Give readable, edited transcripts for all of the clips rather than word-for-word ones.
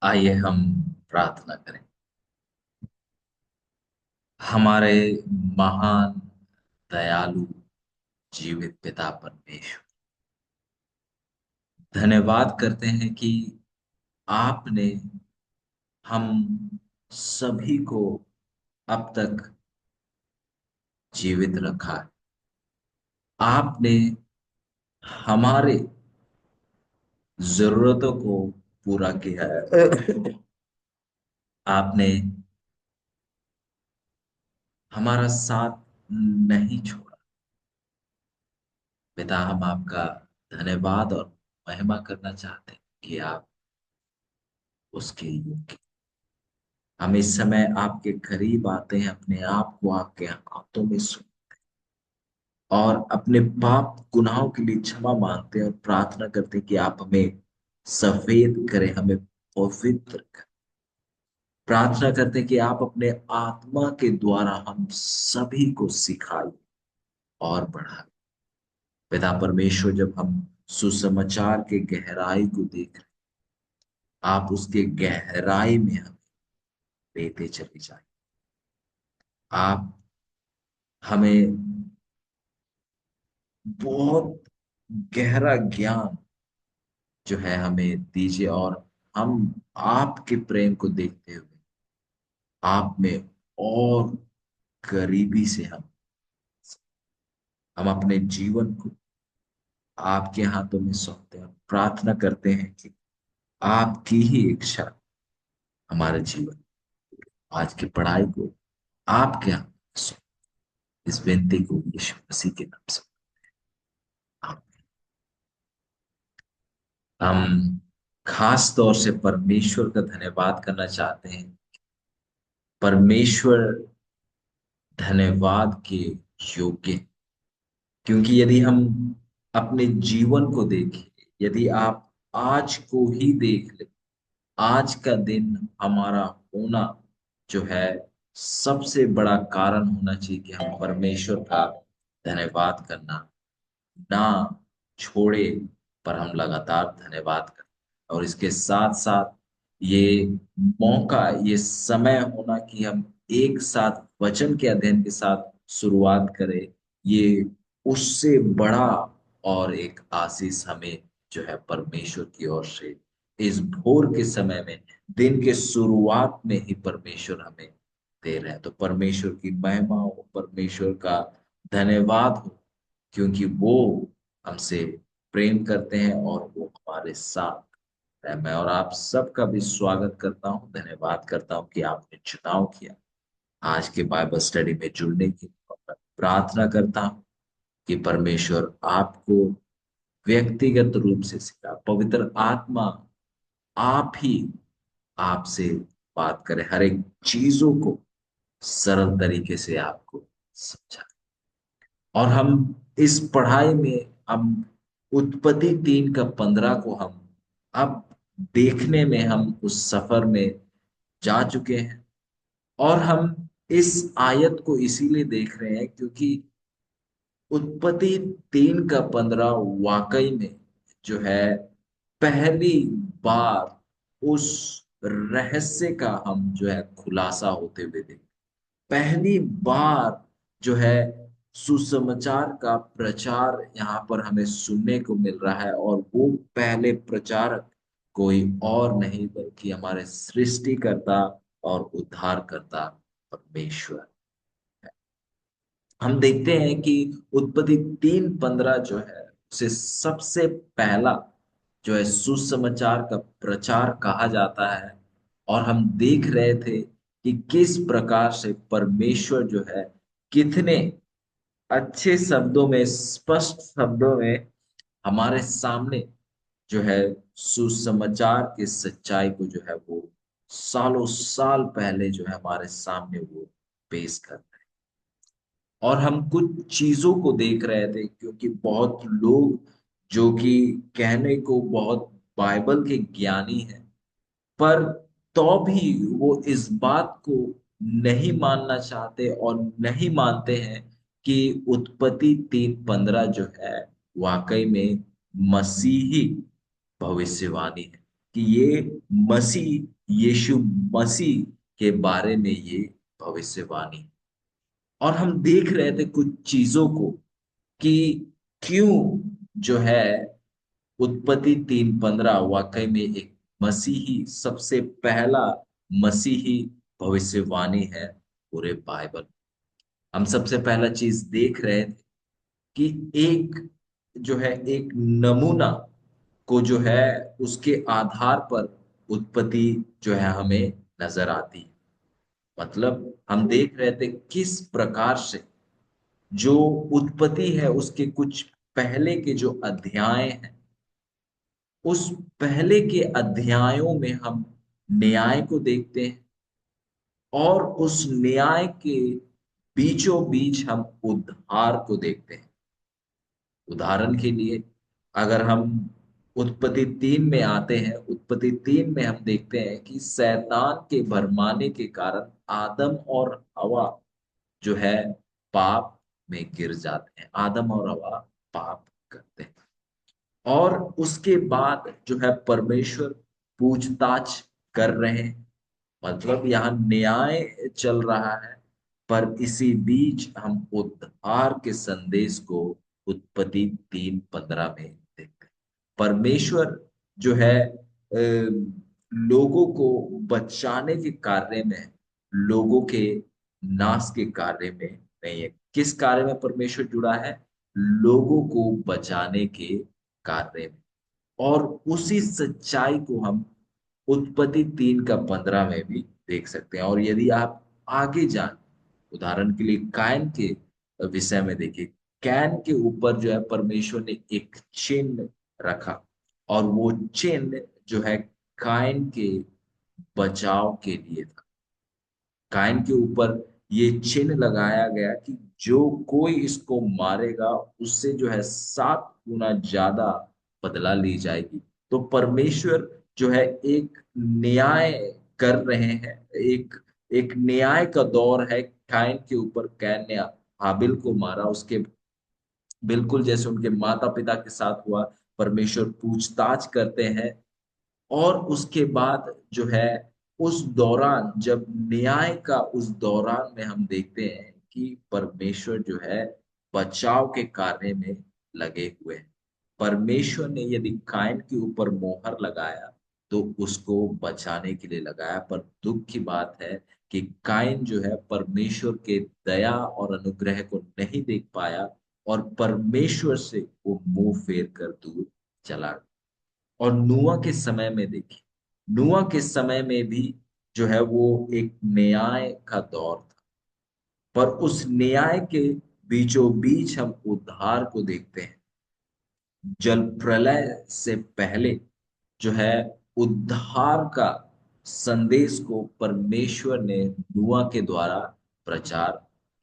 आइए हम प्रार्थना करें। हमारे महान दयालु जीवित पिता परमेश्वर, धन्यवाद करते हैं कि आपने हम सभी को अब तक जीवित रखा है। आपने हमारे जरूरतों को पूरा किया है। आपने हमारा साथ नहीं छोड़ा। पिता, हम आपका धन्यवाद और महिमा करना चाहते हैं कि आप उसके योग्य। हम इस समय आपके करीब आते हैं, अपने आप को आपके हाथों में सुन और अपने पाप गुनाहों के लिए क्षमा मांगते हैं और प्रार्थना करते हैं कि आप हमें सफेद करें, हमें पवित्र करें। प्रार्थना करते हैं कि आप अपने आत्मा के द्वारा हम सभी को सिखाइए और बढ़ाइए। पिता परमेश्वर, जब हम सुसमाचार के गहराई को देख रहे हैं, आप उसके गहराई में हमें लेते चले जाए। आप हमें बहुत गहरा ज्ञान जो है हमें दीजिए और हम आपके प्रेम को देखते हुए आप में और करीबी से हम अपने जीवन को आपके हाथों में सौंपते हैं और प्रार्थना करते हैं कि आपकी ही इच्छा हमारे जीवन, आज की पढ़ाई को आपके हाथ में सौंप। इस विनती को यीशु मसीह के नाम से हम खास तौर से परमेश्वर का धन्यवाद करना चाहते हैं। परमेश्वर धन्यवाद के योग्य हैं। क्योंकि यदि हम अपने जीवन को देखें, यदि आप आज को ही देख ले, आज का दिन हमारा होना जो है सबसे बड़ा कारण होना चाहिए कि हम परमेश्वर का धन्यवाद करना ना छोड़े, पर हम लगातार धन्यवाद करें। और इसके साथ साथ ये मौका, ये समय होना कि हम एक साथ वचन के अध्ययन के साथ शुरुआत करें, ये उससे बड़ा और एक आशीष हमें जो है परमेश्वर की ओर से इस भोर के समय में, दिन के शुरुआत में ही परमेश्वर हमें दे रहे हैं। तो परमेश्वर की महिमा हो, परमेश्वर का धन्यवाद हो, क्योंकि वो हमसे प्रेम करते हैं और वो हमारे साथ है। मैं और आप सबका भी स्वागत करता हूँ, धन्यवाद करता हूँ कि आपने चुनाव किया आज के बाइबल स्टडी में जुड़ने की। और मैं प्रार्थना करता हूँ कि परमेश्वर आपको व्यक्तिगत रूप से सिखा, पवित्र आत्मा आप ही आपसे बात करे, हर एक चीजों को सरल तरीके से आपको समझा। और हम इस पढ़ाई में हम उत्पत्ति 3 का 15 को हम अब देखने में, हम उस सफर में जा चुके हैं। और हम इस आयत को इसीलिए देख रहे हैं क्योंकि उत्पत्ति 3 का 15 वाकई में जो है पहली बार उस रहस्य का हम जो है खुलासा होते हुए देख, पहली बार जो है सुसमाचार का प्रचार यहाँ पर हमें सुनने को मिल रहा है। और वो पहले प्रचारक कोई और नहीं बल्कि हमारे सृष्टिकर्ता और उद्धारकर्ता परमेश्वर। हम देखते हैं कि उत्पत्ति 3:15 जो है उसे सबसे पहला जो है सुसमाचार का प्रचार कहा जाता है। और हम देख रहे थे कि किस प्रकार से परमेश्वर जो है कितने अच्छे शब्दों में, स्पष्ट शब्दों में हमारे सामने जो है सुसमाचार की सच्चाई को जो है वो सालों साल पहले जो है हमारे सामने वो पेश कर। और हम कुछ चीजों को देख रहे थे क्योंकि बहुत लोग जो कि कहने को बहुत बाइबल के ज्ञानी हैं, पर तो भी वो इस बात को नहीं मानना चाहते और नहीं मानते हैं कि उत्पत्ति 3:15 जो है वाकई में मसीही भविष्यवाणी है। कि ये मसीह यीशु मसीह के बारे में ये भविष्यवाणी। और हम देख रहे थे कुछ चीजों को कि क्यों जो है उत्पत्ति 3:15 वाकई में एक मसीही, सबसे पहला मसीही भविष्यवाणी है पूरे बाइबल। हम सबसे पहला चीज देख रहे थे कि एक जो है एक नमूना को जो है उसके आधार पर उत्पत्ति जो है हमें नजर आती है। मतलब हम देख रहे थे किस प्रकार से जो उत्पत्ति है उसके कुछ पहले के जो अध्याय हैं, उस पहले के अध्यायों में हम न्याय को देखते हैं, और उस न्याय के बीचों बीच हम उद्धार को देखते हैं। उदाहरण के लिए अगर हम उत्पत्ति 3 में आते हैं, उत्पत्ति 3 में हम देखते हैं कि शैतान के भरमाने के कारण आदम और हवा जो है पाप में गिर जाते हैं। आदम और हवा पाप करते हैं, और उसके बाद जो है परमेश्वर पूछताछ कर रहे हैं। मतलब यहाँ न्याय चल रहा है, पर इसी बीच हम उद्धार के संदेश को उत्पत्ति 3:15 में देखते हैं। परमेश्वर जो है लोगों को बचाने के कार्य में, लोगों के नाश के कार्य में नहीं है। किस कार्य में परमेश्वर जुड़ा है? लोगों को बचाने के कार्य में। और उसी सच्चाई को हम उत्पत्ति 3:15 में भी देख सकते हैं। और यदि आप आगे जाएं, उदाहरण के लिए कायन के विषय में देखिए। कैन के ऊपर जो है परमेश्वर ने एक चिन्ह रखा, और वो चिन्ह जो है कायन के बचाव के लिए था। कायन के ऊपर ये चिन्ह लगाया गया कि जो कोई इसको मारेगा उससे जो है 7 गुना ज्यादा बदला ली जाएगी। तो परमेश्वर जो है एक न्याय कर रहे हैं, एक एक न्याय का दौर है कायन के ऊपर। कैन ने हाबिल को मारा, उसके बिल्कुल जैसे उनके माता पिता के साथ हुआ, परमेश्वर पूछताछ करते हैं। और उसके बाद जो है उस दौरान, जब न्याय का उस दौरान में हम देखते हैं कि परमेश्वर जो है बचाव के कार्य में लगे हुए हैं। परमेश्वर ने यदि कायन के ऊपर मोहर लगाया तो उसको बचाने के लिए लगाया, पर दुख की बात है कि कायन जो है परमेश्वर के दया और अनुग्रह को नहीं देख पाया, और परमेश्वर से वो मुंह फेर कर दूर चला गया। और नूह के समय में देखिए, नूह के समय में भी जो है वो एक न्याय का दौर था, पर उस न्याय के बीचों बीच हम उद्धार को देखते हैं। जल प्रलय से पहले जो है उद्धार का संदेश को परमेश्वर ने नूह के द्वारा प्रचार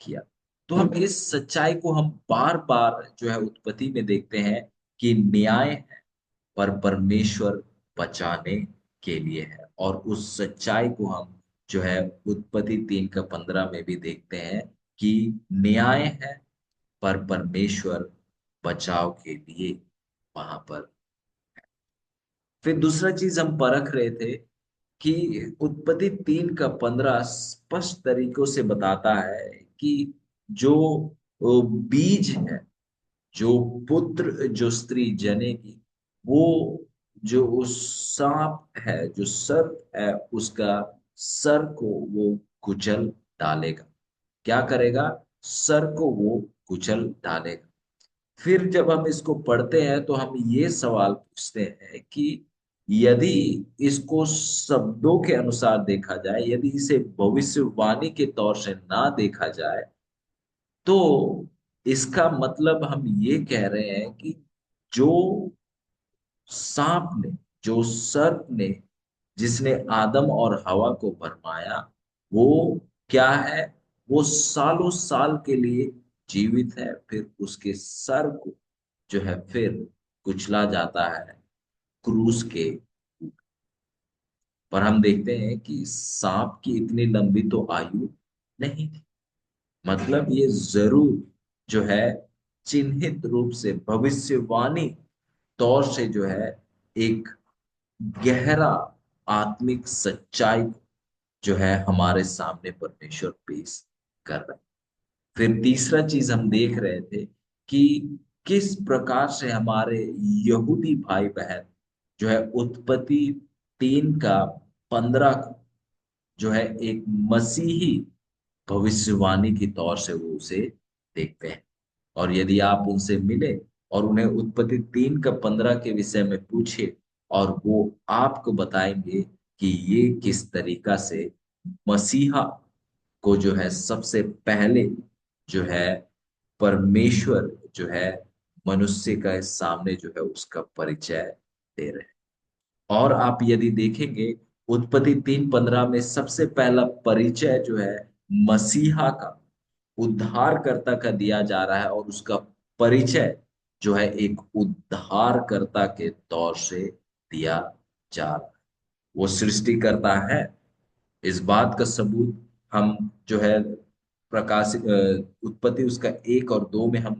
किया। तो हम इस सच्चाई को हम बार बार जो है उत्पत्ति में देखते हैं कि न्याय पर परमेश्वर बचाने के लिए है। और उस सच्चाई को हम जो है उत्पत्ति 3:15 में भी देखते हैं कि न्याय है, पर परमेश्वर बचाव के लिए वहां पर। फिर दूसरा चीज हम परख रहे थे कि उत्पत्ति 3:15 स्पष्ट तरीकों से बताता है कि जो बीज है, जो पुत्र जो स्त्री जनेगी, वो जो उस सांप है, जो सर्प है, उसका सर को वो कुचल डालेगा। क्या करेगा? सर को वो कुचल डालेगा। फिर जब हम इसको पढ़ते हैं तो हम ये सवाल पूछते हैं कि यदि इसको शब्दों के अनुसार देखा जाए, यदि इसे भविष्यवाणी के तौर से ना देखा जाए, तो इसका मतलब हम ये कह रहे हैं कि जो सांप ने, जो सर्प ने, जिसने आदम और हवा को भरमाया, वो क्या है? वो सालों साल के लिए जीवित है, फिर उसके सर को जो है फिर कुचला जाता है क्रूस के। पर हम देखते हैं कि सांप की इतनी लंबी तो आयु नहीं थी। मतलब ये जरूर जो है चिन्हित रूप से भविष्यवाणी तौर से जो है एक गहरा आत्मिक सच्चाई जो है हमारे सामने परमेश्वर पेश कर रहे हैं। फिर तीसरा चीज हम देख रहे थे कि किस प्रकार से हमारे यहूदी भाई बहन जो है उत्पत्ति 3 का 15 को जो है एक मसीही भविष्यवाणी के तौर से वो उसे देखते हैं। और यदि आप उनसे मिले और उन्हें उत्पत्ति 3 का 15 के विषय में पूछे, और वो आपको बताएंगे कि ये किस तरीका से मसीहा को जो है सबसे पहले जो है परमेश्वर जो है मनुष्य का सामने जो है उसका परिचय दे रहे हैं। और आप यदि देखेंगे उत्पत्ति 3:15 में सबसे पहला परिचय जो है मसीहा का, उद्धारकर्ता का दिया जा रहा है, और उसका परिचय जो है एक उद्धारकर्ता के तौर से दिया जा रहा है। वो सृष्टिकर्ता है, इस बात का सबूत हम जो है उत्पत्ति उसका 1 और 2 में हम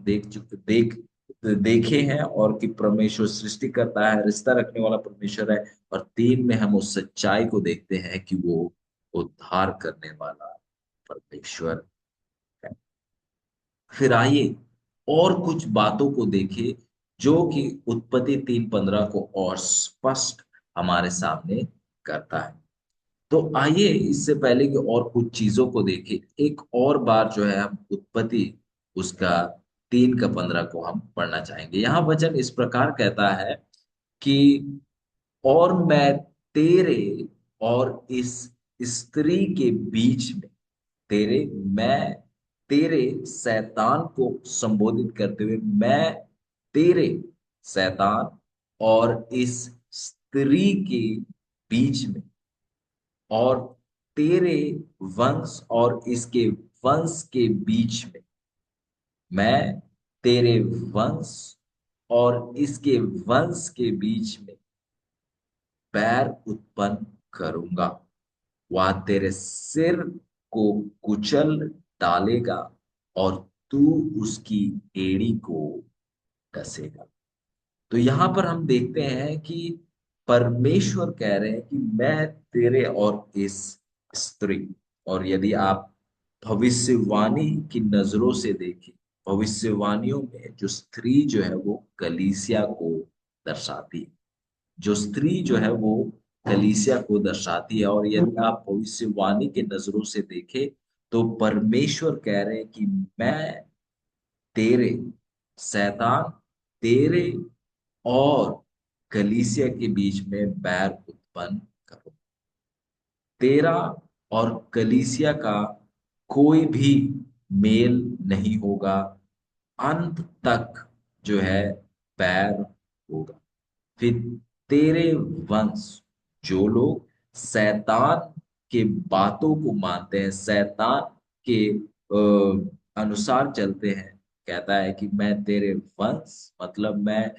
देखे हैं, और कि परमेश्वर सृष्टि करता है, रिश्ता रखने वाला परमेश्वर है। और 3 में हम उस सच्चाई को देखते हैं कि वो उद्धार करने वाला परमेश्वर है। फिर आइए और कुछ बातों को देखें जो कि उत्पत्ति 3:15 को और स्पष्ट हमारे सामने करता है। तो आइए इससे पहले कि और कुछ चीजों को देखें, एक और बार जो है हम उत्पत्ति उसका 3 का 15 को हम पढ़ना चाहेंगे। यहाँ वचन इस प्रकार कहता है कि और मैं तेरे और इस स्त्री के बीच में, तेरे, मैं तेरे, शैतान को संबोधित करते हुए, मैं तेरे, शैतान, और इस स्त्री के बीच में, और तेरे वंश और इसके वंश के बीच में, मैं तेरे वंश और इसके वंश के बीच में बैर उत्पन्न करूंगा। वह तेरे सिर को कुचल डालेगा और तू उसकी एड़ी को डसेगा। तो यहां पर हम देखते हैं कि परमेश्वर कह रहे हैं कि मैं तेरे और इस स्त्री, और यदि आप भविष्यवाणी की नजरों से देखें, भविष्यवाणियों में जो स्त्री जो है वो कलीसिया को दर्शाती है, जो स्त्री जो है वो कलीसिया को दर्शाती है। और यदि आप भविष्यवाणी के नजरों से देखें तो परमेश्वर कह रहे हैं कि मैं तेरे, शैतान, तेरे और कलीसिया के बीच में बैर उत्पन्न करो। तेरा और कलीसिया का कोई भी मेल नहीं होगा, अंत तक जो है बैर होगा। फिर तेरे वंश, जो लोग शैतान के बातों को मानते हैं, शैतान के अनुसार चलते हैं, कहता है कि मैं तेरे वंश, मतलब मैं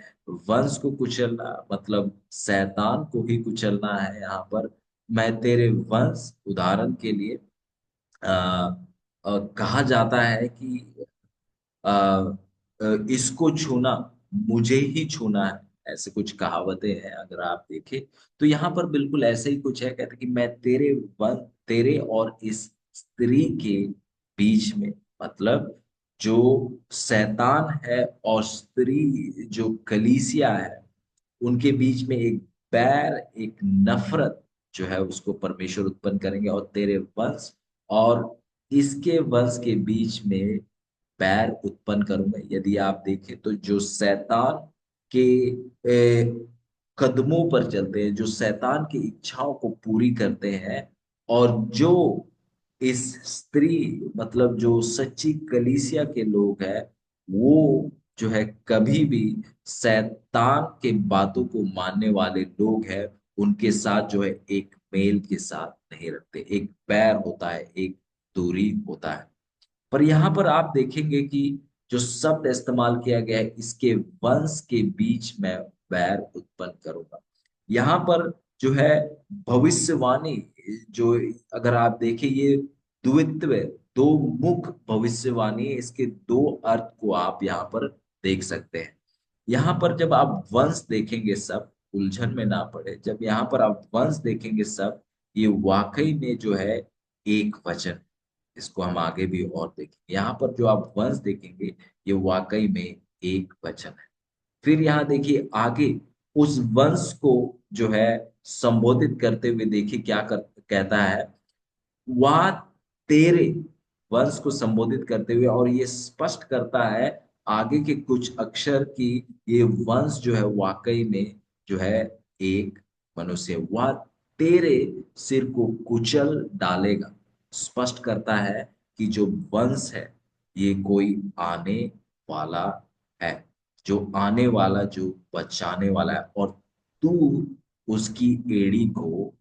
वंश को कुचलना, मतलब शैतान को ही कुचलना है यहाँ पर। मैं तेरे वंश, उदाहरण के लिए कहा जाता है कि अ, इसको छूना मुझे ही छूना है, ऐसे कुछ कहावतें हैं अगर आप देखें। तो यहाँ पर बिल्कुल ऐसे ही कुछ है, कहते हैं कि मैं तेरे और इस स्त्री के बीच में, मतलब जो शैतान है और स्त्री जो कलीसिया है, उनके बीच में एक बैर, एक नफरत जो है उसको परमेश्वर उत्पन्न करेंगे। और तेरे वंश और इसके वंश के बीच में बैर उत्पन्न करूंगा। यदि आप देखें तो जो शैतान के कदमों पर चलते हैं, जो शैतान की इच्छाओं को पूरी करते हैं, और जो इस स्त्री, मतलब जो सच्ची कलीसिया के लोग हैं, वो जो है कभी भी शैतान के बातों को मानने वाले लोग हैं, उनके साथ जो है एक मेल के साथ नहीं रखते, एक बैर होता है, एक दूरी होता है। पर यहाँ पर आप देखेंगे कि जो शब्द इस्तेमाल किया गया है, इसके वंश के बीच में बैर उत्पन्न करूंगा, यहाँ पर जो है भविष्यवाणी, जो अगर आप देखें ये द्वित्व, दो मुख भविष्यवाणी है, इसके दो अर्थ को आप यहाँ पर देख सकते हैं। यहाँ पर जब आप वंश देखेंगे सब, उलझन में ना पड़े, जब यहाँ पर आप वंश देखेंगे सब, ये वाकई में जो है एक वचन है। इसको हम आगे भी और देखेंगे। यहाँ पर जो आप वंश देखेंगे, ये वाकई में एक वचन है। फिर यहाँ देखिए आगे, उस वंश को जो है संबोधित करते हुए देखिए क्या कहता है। वह तेरे वंश को संबोधित करते हुए, और ये स्पष्ट करता है आगे के कुछ अक्षर की, ये वंश जो है वाकई में जो है एक मनुष्य, वह तेरे सिर को कुचल डालेगा। स्पष्ट करता है कि जो वंश है, ये कोई आने वाला है, जो आने वाला, जो बचाने वाला है, और तू उसकी एड़ी को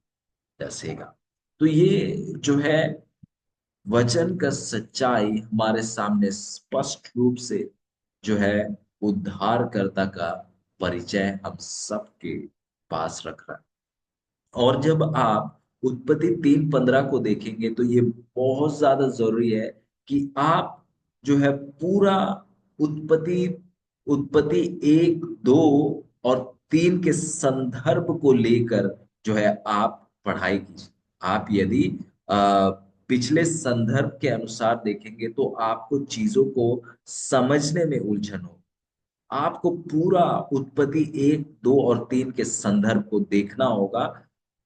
डसेगा। तो ये जो है वचन का सच्चाई हमारे सामने स्पष्ट रूप से जो है उद्धारकर्ता का परिचय हम सबके पास रख रहा है। और जब आप उत्पत्ति 3:15 को देखेंगे तो ये बहुत ज्यादा जरूरी है कि आप जो है पूरा उत्पत्ति उत्पत्ति 1, 2 और 3 के संदर्भ को लेकर जो है आप पढ़ाई कीजिए। आप यदि पिछले संदर्भ के अनुसार देखेंगे तो आपको चीजों को समझने में उलझन हो। आपको पूरा उत्पत्ति 1, 2 और 3 के संदर्भ को देखना होगा,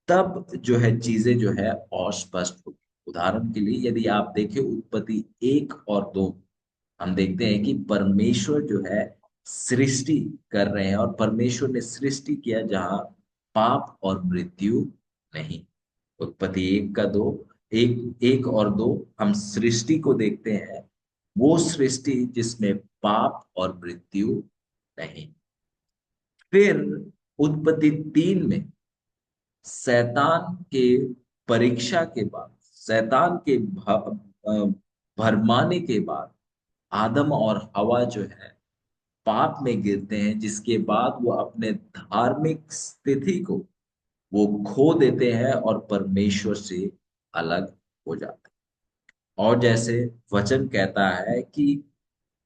तब जो है चीजें जो है और स्पष्ट होगी। उदाहरण के लिए यदि आप देखें उत्पत्ति 1 और 2, हम देखते हैं कि परमेश्वर जो है सृष्टि कर रहे हैं, और परमेश्वर ने सृष्टि किया जहां पाप और मृत्यु नहीं। उत्पत्ति 1 का 2, 1 और 2, हम सृष्टि को देखते हैं, वो सृष्टि जिसमें पाप और मृत्यु नहीं। फिर उत्पत्ति 3 में शैतान के परीक्षा के बाद, शैतान के भरमाने के बाद आदम और हवा जो है पाप में गिरते हैं, जिसके बाद वो अपने धार्मिक स्थिति को वो खो देते हैं और परमेश्वर से अलग हो जाते हैं। और जैसे वचन कहता है कि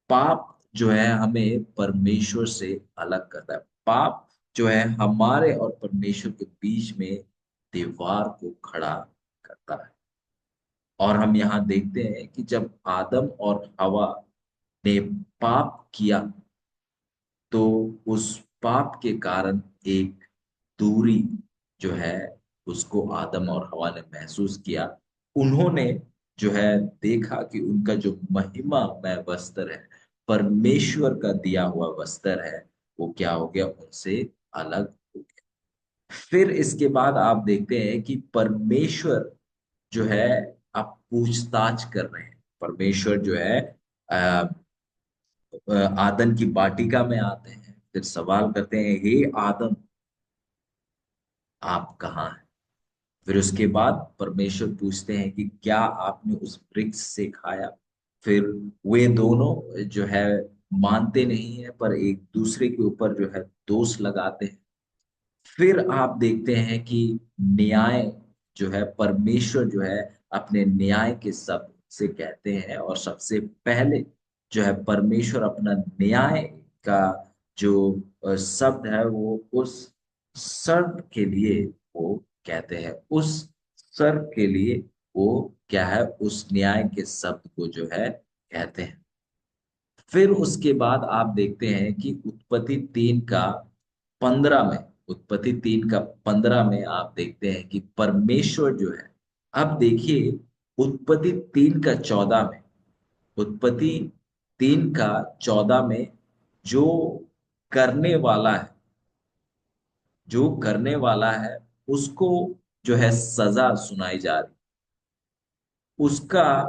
पाप जो है हमें परमेश्वर से अलग करता है। पाप जो है हमारे और परमेश्वर के बीच में दीवार को खड़ा करता है। और हम यहाँ देखते हैं कि जब आदम और हवा ने पाप किया, तो उस पाप के कारण एक दूरी जो है उसको आदम और हवा ने महसूस किया। उन्होंने जो है देखा कि उनका जो महिमामय वस्त्र है, परमेश्वर का दिया हुआ वस्त्र है, वो क्या हो गया, उनसे अलग हो गया। फिर इसके बाद आप देखते हैं कि परमेश्वर जो है आप पूछताछ कर रहे हैं। परमेश्वर जो है अ, आदम की वाटिका में आते हैं, फिर सवाल करते हैं, हे आदम, आप कहाँ हैं? फिर उसके बाद परमेश्वर पूछते हैं कि क्या आपने उस वृक्ष से खाया? फिर वे दोनों जो है मानते नहीं है, पर एक दूसरे के ऊपर जो है दोष लगाते हैं। फिर आप देखते हैं कि न्याय जो है, परमेश्वर जो है अपने न्याय के शब्द से कहते हैं, और सबसे पहले जो है परमेश्वर अपना न्याय का जो शब्द है वो उस सर्प के लिए वो कहते हैं। उस सर्प के लिए वो क्या है, उस न्याय के शब्द को जो है कहते हैं। फिर उसके बाद आप देखते हैं कि उत्पत्ति 3 का 15 में आप देखते हैं कि परमेश्वर जो है, अब देखिए उत्पत्ति 3 का 14 में जो करने वाला है, जो करने वाला है उसको जो है सजा सुनाई जा रही, उसका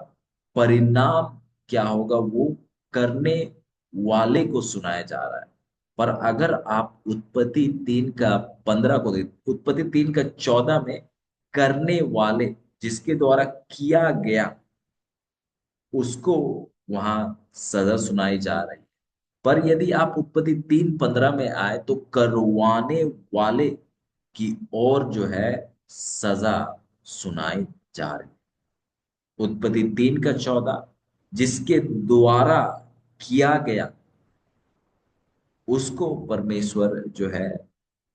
परिणाम क्या होगा, वो करने वाले को सुनाया जा रहा है। पर अगर आप उत्पत्ति 3 का 15 में करने वाले, जिसके द्वारा किया गया, उसको वहां सजा सुनाई जा रही है। पर यदि आप उत्पत्ति 3:15 में आए तो करवाने वाले की ओर जो है सजा सुनाई जा रही है। उत्पत्ति 3 का 14, जिसके द्वारा किया गया, उसको परमेश्वर जो है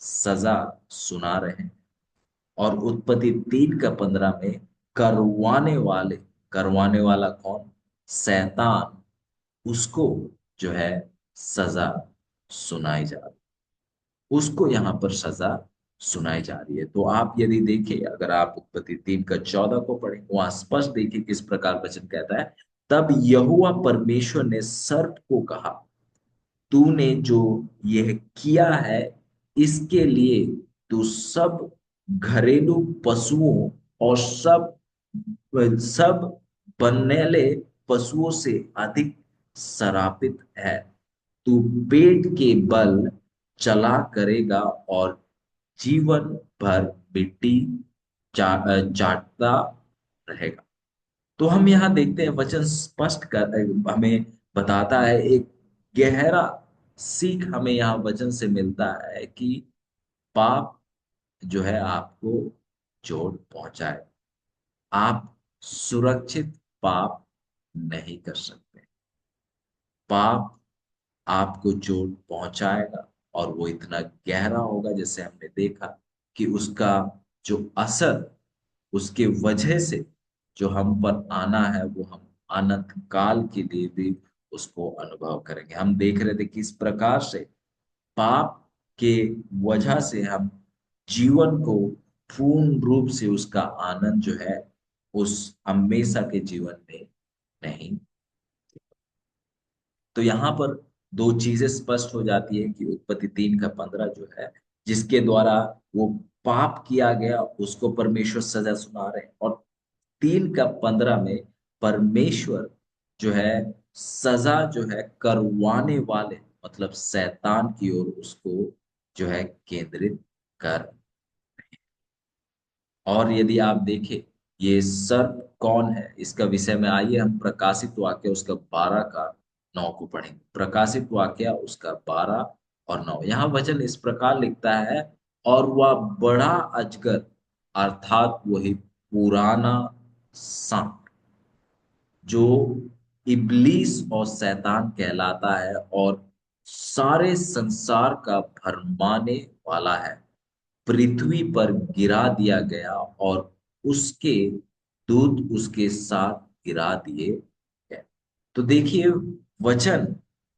सजा सुना रहे हैं। और उत्पत्ति 3 का 15 में करवाने वाले, करवाने वाला कौन? शैतान, उसको जो है सजा सुनाई जा रही, उसको यहाँ पर सजा सुनाई जा रही है। तो आप यदि देखें, अगर आप उत्पत्ति 3 का 14 को पढ़ें, वहां स्पष्ट देखिए किस प्रकार वचन कहता है। तब यहोवा परमेश्वर ने सर्प को कहा, तूने जो यह किया है, इसके लिए तू सब घरेलू पशुओं और सब सब बनैले पशुओं से अधिक शरापित है। तू पेट के बल चला करेगा और जीवन भर मिट्टी चाटता रहेगा। तो हम यहाँ देखते हैं वचन स्पष्ट कर हमें बताता है, एक गहरा सीख हमें यहाँ वचन से मिलता है कि पाप जो है आपको चोट पहुंचाए, आप सुरक्षित पाप नहीं कर सकते। पाप आपको चोट पहुंचाएगा और वो इतना गहरा होगा, जैसे हमने देखा कि उसका जो असर, उसके वजह से जो हम पर आना है, वो हम अनंत काल के लिए भी उसको अनुभव करेंगे। हम देख रहे थे किस प्रकार से पाप के वजह से हम जीवन को पूर्ण रूप से उसका आनंद जो है उस हमेशा के जीवन में नहीं। तो यहाँ पर दो चीजें स्पष्ट हो जाती है कि उत्पत्ति 3 का 15 जो है, जिसके द्वारा वो पाप किया गया, उसको परमेश्वर सजा सुना रहे हैं। और 3 का 15 में परमेश्वर जो है सजा जो है करवाने वाले, मतलब शैतान की ओर उसको जो है केंद्रित कर। और यदि आप देखें ये सर्प कौन है, इसका विषय में आइए हम प्रकाशित वाक्य उसका 12 का 9 को पढ़ेंगे। प्रकाशित वाक्य उसका 12 और 9, यहाँ वचन इस प्रकार लिखता है, और वह बड़ा अजगर अर्थात वही पुराना सांप, जो इब्लीस और शैतान कहलाता है और सारे संसार का भरमाने वाला है, पृथ्वी पर गिरा दिया गया और उसके दूत उसके साथ गिरा दिए गए। तो देखिए वचन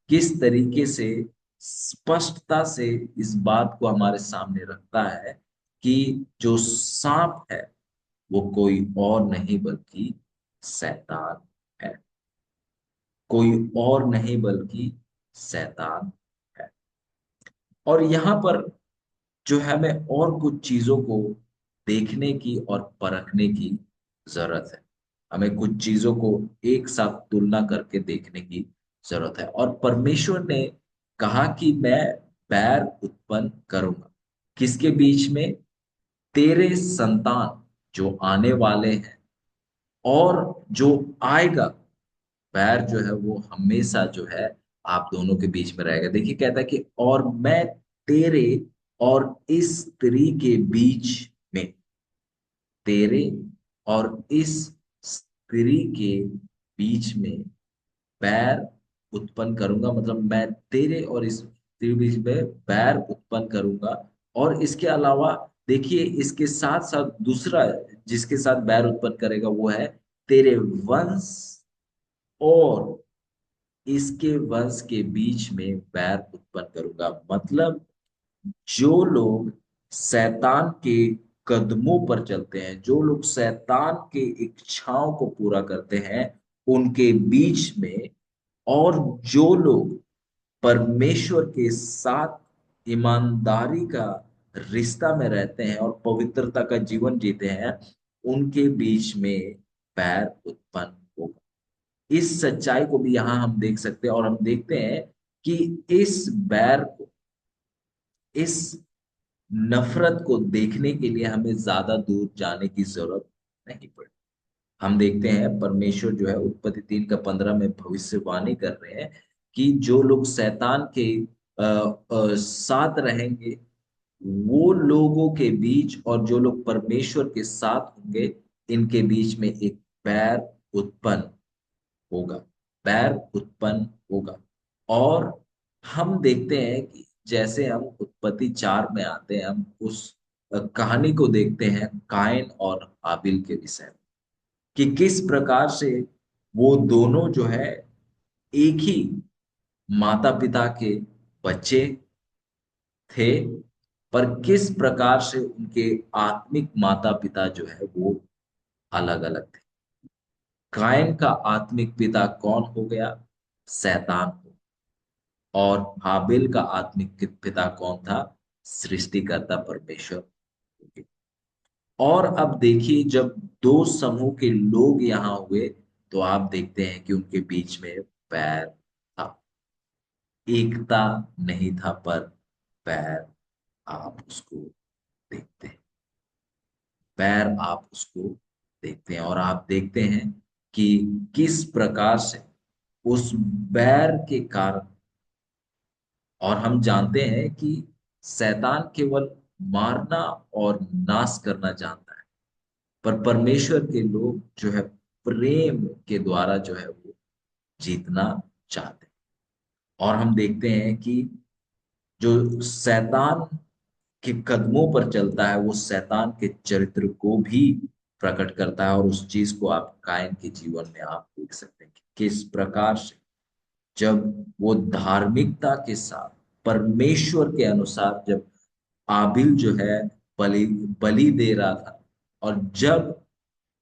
किस तरीके से स्पष्टता से इस बात को हमारे सामने रखता है कि जो सांप है वो कोई और नहीं बल्कि शैतान है, कोई और नहीं बल्कि शैतान है। और यहाँ पर जो है हमें और कुछ चीजों को देखने की और परखने की जरूरत है। हमें कुछ चीजों को एक साथ तुलना करके देखने की जरूरत है। और परमेश्वर ने कहा कि मैं बैर उत्पन्न करूंगा, किसके बीच में? तेरे संतान जो आने वाले हैं और जो आएगा। बैर जो है वो हमेशा जो है आप दोनों के बीच में रहेगा। देखिए कहता है कि और मैं तेरे और इस स्त्री के बीच में, तेरे और इस स्त्री के बीच में बैर उत्पन्न करूंगा, मतलब मैं तेरे और इस स्त्री के बीच में बैर उत्पन्न करूंगा। और इसके अलावा देखिए इसके साथ साथ दूसरा जिसके साथ बैर उत्पन्न करेगा वो है तेरे वंश और इसके वंश के बीच में बैर उत्पन्न करूंगा। मतलब जो लोग शैतान के कदमों पर चलते हैं, जो लोग शैतान के इच्छाओं को पूरा करते हैं, उनके बीच में, और जो लोग परमेश्वर के साथ ईमानदारी का रिश्ता में रहते हैं और पवित्रता का जीवन जीते हैं, उनके बीच में बैर उत्पन्न होगा। इस सच्चाई को भी यहाँ हम देख सकते हैं। और हम देखते हैं कि इस बैर को, इस नफरत को देखने के लिए हमें ज्यादा दूर जाने की जरूरत नहीं पड़ी। हम देखते हैं परमेश्वर जो है उत्पत्ति 3 का 15 में भविष्यवाणी कर रहे हैं कि जो लोग शैतान के साथ रहेंगे, वो लोगों के बीच, और जो लोग परमेश्वर के साथ होंगे, इनके बीच में एक बैर उत्पन्न होगा, बैर उत्पन्न होगा। और हम देखते हैं कि जैसे हम उत्पत्ति 4 में आते हैं, हम उस कहानी को देखते हैं कायन और हाबिल के विषय में, कि किस प्रकार से वो दोनों जो है एक ही माता पिता के बच्चे थे, पर किस प्रकार से उनके आत्मिक माता पिता जो है वो अलग अलग थे। कायन का आत्मिक पिता कौन हो गया? शैतान हो। और हाबिल का आत्मिक पिता कौन था? सृष्टिकर्ता परमेश्वर। और अब देखिए, जब दो समूह के लोग यहाँ हुए, तो आप देखते हैं कि उनके बीच में बैर था। एकता नहीं था, पर बैर आप उसको देखते हैं। बैर आप उसको देखते हैं, और आप देखते हैं कि किस प्रकार से उस बैर के कारण, और हम जानते हैं कि शैतान केवल मारना और नाश करना जानता है, पर परमेश्वर के लोग जो है प्रेम के द्वारा जो है वो जीतना चाहते हैं। और हम देखते हैं कि जो शैतान के कदमों पर चलता है, वो शैतान के चरित्र को भी प्रकट करता है। और उस चीज को आप कायन के जीवन में आप देख सकते हैं कि किस प्रकार से जब वो धार्मिकता के साथ परमेश्वर के अनुसार, जब आबिल जो है बलि बलि दे रहा था, और जब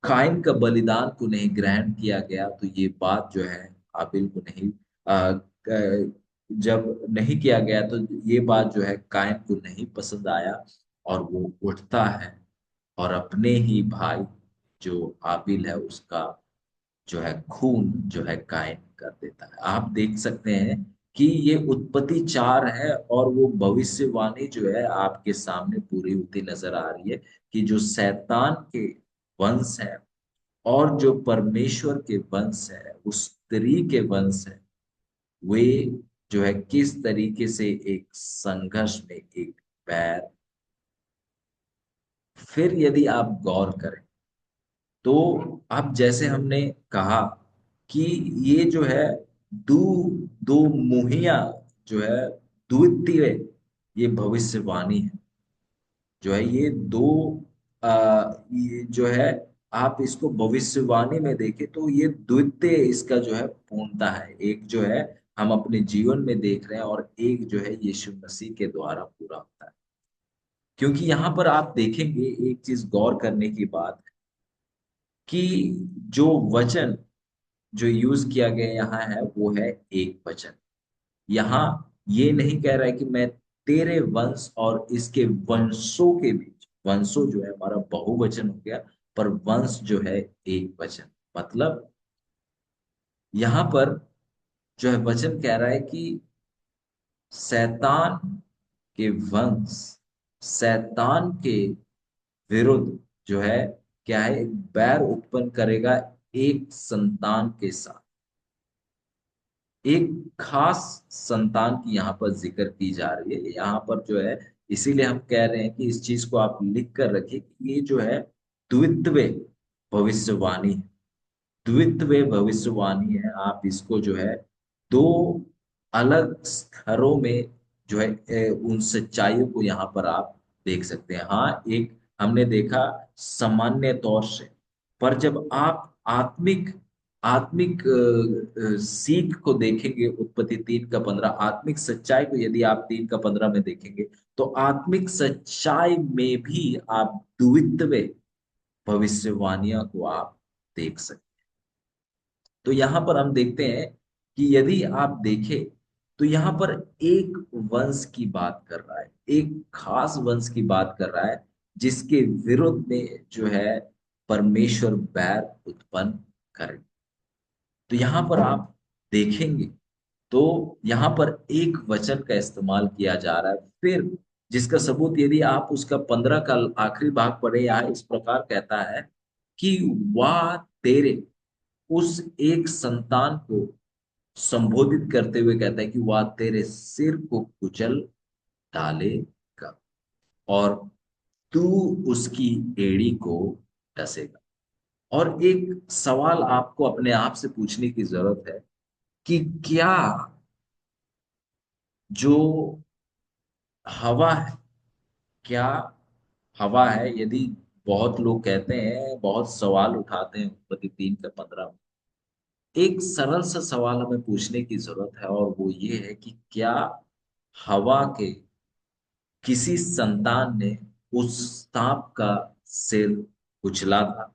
काइन का बलिदान को नहीं ग्रहण किया गया, तो ये बात जो है आबिल को नहीं, जब नहीं किया गया, तो ये बात जो है काइन को नहीं पसंद आया, और वो उठता है और अपने ही भाई जो आबिल है उसका जो है खून जो है कायम कर देता है। आप देख सकते हैं कि ये उत्पत्ति 4 है, और वो भविष्यवाणी जो है आपके सामने पूरी होती नजर आ रही है, कि जो शैतान के वंश है और जो परमेश्वर के वंश है, उस स्त्री के वंश है, वे जो है किस तरीके से एक संघर्ष में, एक बैर। फिर यदि आप गौर करें, तो अब जैसे हमने कहा कि ये जो है दो दो मुहिया जो है द्वितीय, ये भविष्यवाणी है, जो है ये दो ये जो है, आप इसको भविष्यवाणी में देखें तो ये द्वितीय इसका जो है पूर्णता है। एक जो है हम अपने जीवन में देख रहे हैं, और एक जो है यीशु मसीह के द्वारा पूरा होता है। क्योंकि यहाँ पर आप देखेंगे, एक चीज गौर करने की बात है कि जो वचन जो यूज किया गया यहाँ है, वो है एक वचन। यहाँ ये नहीं कह रहा है कि मैं तेरे वंश और इसके वंशों के बीच, वंशों जो है हमारा बहुवचन हो गया, पर वंश जो है एक वचन। मतलब यहाँ पर जो है वचन कह रहा है कि शैतान के वंश शैतान के विरुद्ध जो है क्या है, एक बैर उत्पन्न करेगा एक संतान के साथ। एक खास संतान की यहाँ पर जिक्र की जा रही है यहाँ पर जो है। इसीलिए हम कह रहे हैं कि इस चीज को आप लिख कर रखिए कि ये जो है द्वित्व भविष्यवाणी है। द्वित्व भविष्यवाणी है। आप इसको जो है दो अलग स्तरों में जो है उन सच्चाइयों को यहाँ पर आप देख सकते हैं। हाँ, एक हमने देखा सामान्य तौर से, पर जब आप आत्मिक आत्मिक सीख को देखेंगे, उत्पत्ति 3 का 15, आत्मिक सच्चाई को यदि आप 3 का 15 में देखेंगे, तो आत्मिक सच्चाई में भी आप द्वित्व भविष्यवाणियों को आप देख सकते हैं। तो यहां पर हम देखते हैं कि यदि आप देखें, तो यहां पर एक वंश की बात कर रहा है, एक खास वंश की बात कर रहा है, जिसके विरुद्ध में जो है परमेश्वर बैर उत्पन्न करे। तो यहां पर आप देखेंगे, तो यहां पर एक वचन का इस्तेमाल किया जा रहा है। फिर जिसका सबूत यदि आप उसका 15 का आखिरी भाग पढ़े, यहाँ इस प्रकार कहता है कि वह तेरे, उस एक संतान को संबोधित करते हुए कहता है कि वह तेरे सिर को कुचल डालेगा, और तू उसकी एड़ी को डसेगा। और एक सवाल आपको अपने आप से पूछने की जरूरत है कि क्या जो हवा है क्या? हवा है यदि बहुत लोग कहते हैं, बहुत सवाल उठाते हैं उत्पत्ति 3 का 15 में। एक सरल सा सवाल हमें पूछने की जरूरत है, और वो ये है कि क्या हवा के किसी संतान ने उस सांप का सिर कुचला था?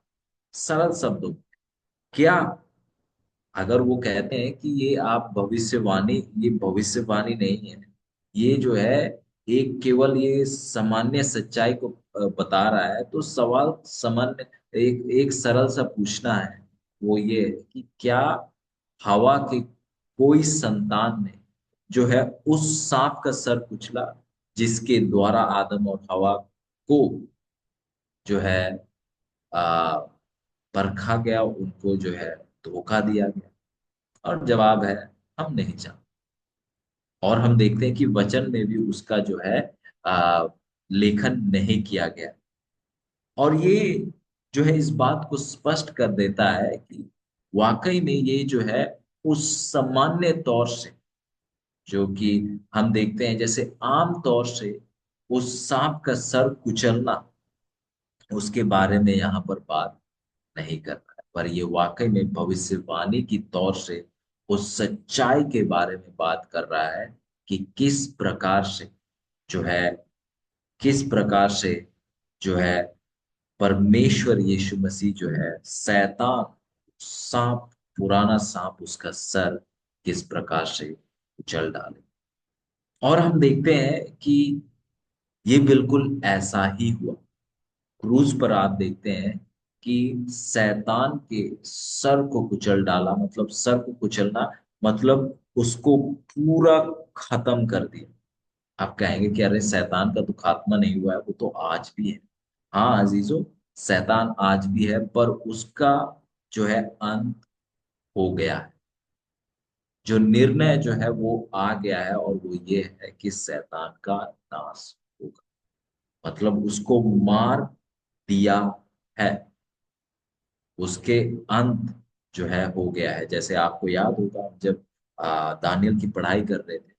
सरल शब्दों में, क्या? अगर वो कहते हैं कि ये आप भविष्यवाणी, ये भविष्यवाणी नहीं है, ये जो है एक केवल ये सामान्य सच्चाई को बता रहा है, तो सवाल सामान्य, एक एक सरल सा पूछना है। वो ये है कि क्या हवा के कोई संतान ने जो है उस सांप का सर कुचला, जिसके द्वारा आदम और हवा को जो है आ, परखा गया, उनको जो है धोखा दिया गया? और जवाब है, हम नहीं जानते। और हम देखते हैं कि वचन में भी उसका जो है आ, लेखन नहीं किया गया। और ये जो है इस बात को स्पष्ट कर देता है कि वाकई में ये जो है उस सामान्य तौर से, जो कि हम देखते हैं जैसे आम तौर से उस सांप का सर कुचलना, उसके बारे में यहाँ पर बात नहीं कर रहा है, पर ये वाकई में भविष्यवाणी की तौर से उस सच्चाई के बारे में बात कर रहा है कि किस प्रकार से जो है, किस प्रकार से जो है परमेश्वर यीशु मसीह जो है शैतान, सांप, पुराना सांप, उसका सर किस प्रकार से कुचल डाले। और हम देखते हैं कि ये बिल्कुल ऐसा ही हुआ। क्रूज पर आप देखते हैं कि शैतान के सर को कुचल डाला, मतलब सर को कुचलना, मतलब उसको पूरा खत्म कर दिया। आप कहेंगे कि अरे शैतान का तो खात्मा नहीं हुआ है, वो तो आज भी है। हाँ अजीजों, शैतान आज भी है, पर उसका जो है अंत हो गया है। जो निर्णय जो है वो आ गया है, और वो ये है कि शैतान का नाश होगा, मतलब उसको मार दिया है। उसके अंत जो है हो गया है। जैसे आपको याद होगा, जब दानियल की पढ़ाई कर रहे थे,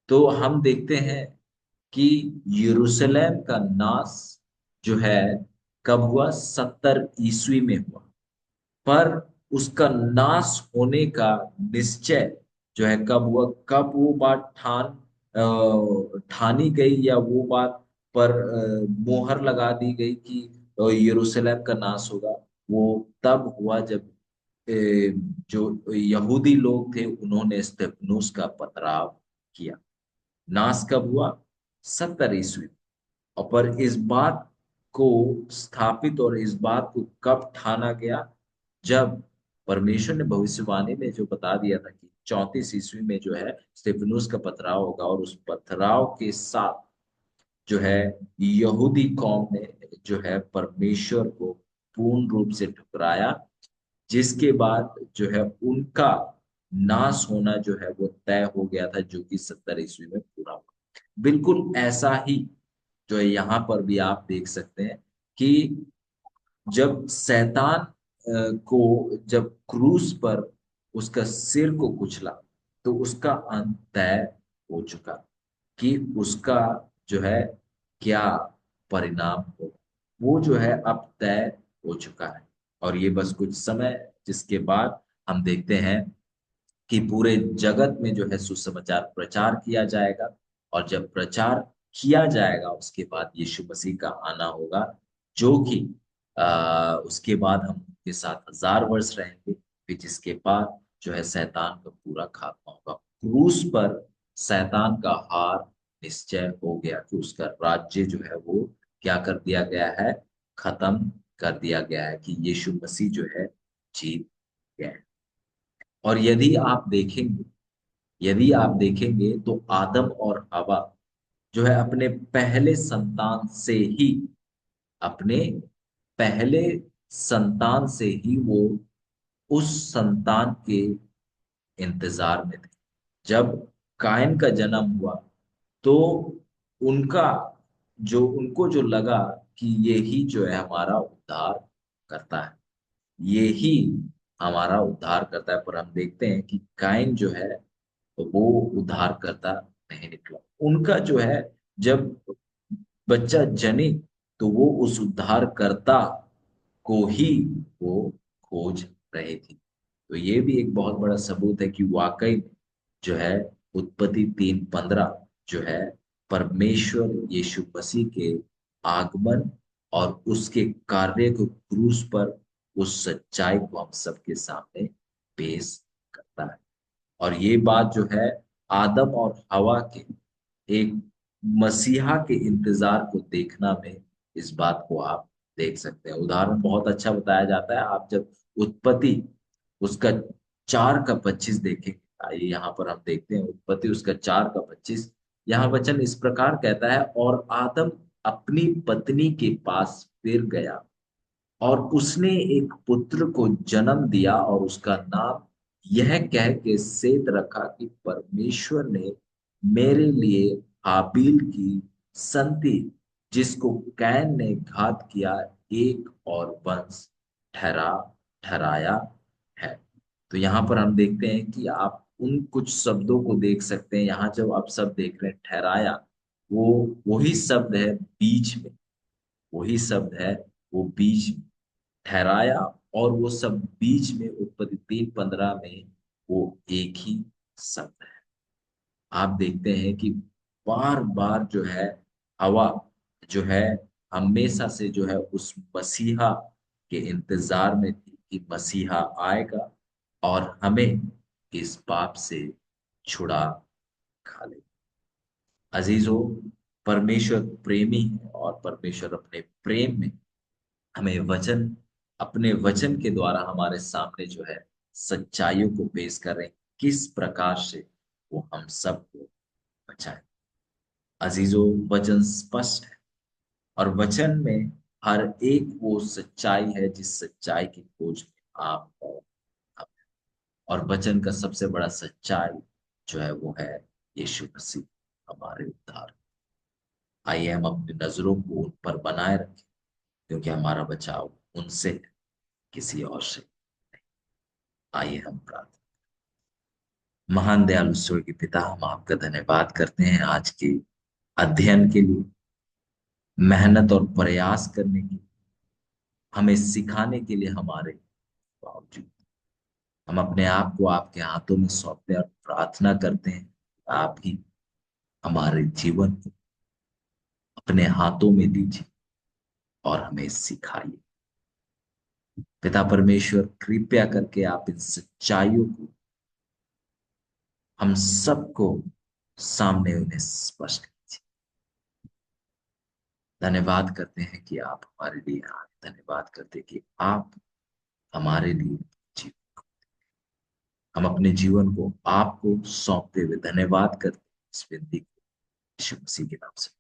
तो हम देखते हैं कि यरूशलेम का नाश जो है कब हुआ? 70 ईस्वी में हुआ। पर उसका नाश होने का निश्चय जो है कब हुआ? कब वो बात ठानी गई, या वो बात पर मोहर लगा दी गई कि यरूशलेम का नाश होगा? वो तब हुआ जब जो यहूदी लोग थे उन्होंने स्तेफनुस का पथराव किया। नाश कब हुआ? 70 ईस्वी। और पर इस बात को स्थापित और इस बात को कब ठाना गया? जब परमेश्वर ने भविष्यवाणी में जो बता दिया था कि 34 ईस्वी में जो है स्टेफनुस का पथराव होगा, और उस पथराव के साथ जो है यहूदी कौम ने जो है परमेश्वर को पूर्ण रूप से ठुकराया, जिसके बाद जो है उनका नाश होना जो है वो तय हो गया था, जो कि 70 ईस्वी में पूरा हुआ। बिल्कुल ऐसा ही जो है यहाँ पर भी आप देख सकते हैं कि जब शैतान को जब क्रूस पर उसका सिर को कुचला, तो उसका अंत तय हो चुका कि उसका जो है क्या परिणाम हो, वो जो है अब तय हो चुका है। और ये बस कुछ समय, जिसके बाद हम देखते हैं कि पूरे जगत में जो है सुसमाचार प्रचार किया जाएगा। और जब प्रचार किया जाएगा, उसके बाद यीशु मसीह का आना होगा, जो कि उसके बाद हम उनके साथ 1000 वर्ष रहेंगे, फिर जिसके बाद जो है शैतान का पूरा खात्मा होगा। क्रूस पर शैतान का हार निश्चय हो गया कि उसका राज्य जो है वो क्या कर दिया गया है? खत्म कर दिया गया है, कि यीशु मसीह जो है जीत गए। और यदि आप देखेंगे तो आदम और हवा जो है अपने पहले संतान से ही, अपने पहले संतान से ही वो उस संतान के इंतजार में थे। जब कायन का जन्म हुआ, तो उनका उनको जो लगा कि ये ही जो है हमारा उद्धार करता है, ये ही हमारा उद्धार करता है। पर हम देखते हैं कि कायन जो है तो वो उद्धार करता नहीं निकला। उनका जो है, जब बच्चा जने तो वो उस उद्धारकर्ता को ही वो खोज रहे थे। तो ये भी एक बहुत बड़ा सबूत है कि वाकई में जो है उत्पत्ति 3:15 जो है परमेश्वर यीशु मसीह के आगमन और उसके कार्य को क्रूस पर उस सच्चाई को हम सबके सामने पेश करता है। और ये बात जो है आदम और हवा के एक मसीहा के इंतजार को देखना में इस बात को आप देख सकते हैं। उदाहरण बहुत अच्छा बताया जाता है। आप जब उत्पत्ति उसका 4:25 देखेंगे, आइए यहाँ पर हम देखते हैं उत्पत्ति उसका 4:25। यहाँ वचन इस प्रकार कहता है, और आदम अपनी पत्नी के पास फिर गया और उसने एक पुत्र को जन्म दिया और उसका नाम यह कह के सेत रखा कि परमेश्वर ने मेरे लिए हाबील की संति जिसको कैन ने घात किया एक और वंश ठहरा ठहराया है। तो यहाँ पर हम देखते हैं कि आप उन कुछ शब्दों को देख सकते हैं। यहाँ जब आप शब्द देख रहे हैं ठहराया, वो वही शब्द है बीच में, वही शब्द है वो बीच में ठहराया। और वो सब बीच में उत्पत्ति 3:15 में वो एक ही शब्द है। आप देखते हैं कि बार बार जो है हवा जो है हमेशा से जो है उस मसीहा के इंतजार में थी कि मसीहा आएगा और हमें इस पाप से छुड़ा खा ले। अजीजों, परमेश्वर प्रेमी है और परमेश्वर अपने प्रेम में हमें अपने वचन के द्वारा हमारे सामने जो है सच्चाइयों को पेश कर रहे हैं, किस प्रकार से वो हम सबको बचाए। अजीजों, वचन स्पष्ट है और वचन में हर एक वो सच्चाई है जिस सच्चाई की खोज में आप और हम। और वचन का सबसे बड़ा सच्चाई जो है वो है यीशु मसीह, हमारे उद्धार। आइए हम अपनी नजरों को उन पर बनाए रखें, क्योंकि हमारा बचाव उनसे है, किसी और से। आइए हम प्रार्थना। महान दयालु स्वर्गीय पिता, हम आपका धन्यवाद करते हैं आज के अध्ययन के लिए, मेहनत और प्रयास करने के लिए, हमें सिखाने के लिए हमारे बावजूद। हम अपने आप को आपके हाथों में सौंपते हैं और प्रार्थना करते हैं, आप ही हमारे जीवन को अपने हाथों में लीजिए और हमें सिखाइए। पिता परमेश्वर, कृपया करके आप इन सच्चाइयों को हम सबको सामने उन्हें स्पष्ट कीजिए। धन्यवाद करते हैं कि आप हमारे लिए आए, धन्यवाद करते हैं कि आप हमारे लिए जीवन, हम अपने जीवन को आपको सौंपते हुए धन्यवाद करते हैं। इस विनती को यीशु मसीह के नाम से